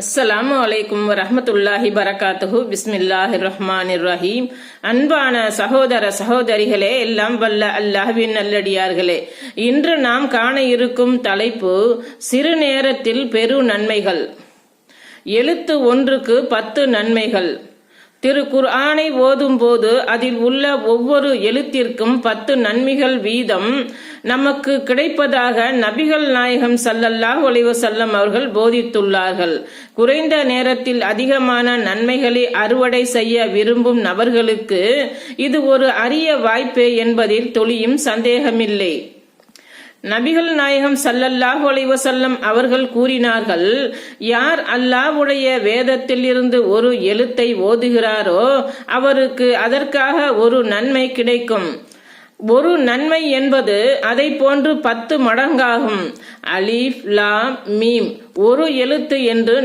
அஸ்ஸலாமு அலைக்கும் வரஹ்மத்துல்லாஹி பரகாத்துஹு. பிஸ்மில்லாஹிர் ரஹ்மானிர் ரஹீம். அன்பான சகோதர சகோதரிகளே, எல்லாம் வல்ல அல்லாஹ்வின் நல்லடியார்களே, இன்று நாம் காண இருக்கும் தலைப்பு சிறு நேரத்தில் பெரு நன்மைகள். எழுத்து ஒன்றுக்கு 10 நன்மைகள். திரு குர்ஆனை ஓதும் போது அதில் உள்ள ஒவ்வொரு எழுத்திற்கும் 10 நன்மைகள் வீதம் நமக்கு கிடைப்பதாக நபிகள் நாயகம் ஸல்லல்லாஹு அலைஹி வஸல்லம் அவர்கள் போதித்துள்ளார்கள். குறைந்த நேரத்தில் அதிகமான நன்மைகளை அறுவடை செய்ய விரும்பும் நபர்களுக்கு இது ஒரு அரிய வாய்ப்பே என்பதில் துளியும் சந்தேகமில்லை. நபிகள் நாயகம் ஸல்லல்லாஹு அலைஹி வஸல்லம் அவர்கள் கூறினார்கள், யார் அல்லாஹ்வுடைய வேதத்தில் இருந்து ஒரு எழுத்தை ஓதுகிறாரோ அவருக்கு அதற்காக ஒரு நன்மை கிடைக்கும். ஒரு நன்மை என்பது அதை போன்று 10 மடங்காகும். அலிஃப் லாம் மீம் ஒரு எழுத்து என்று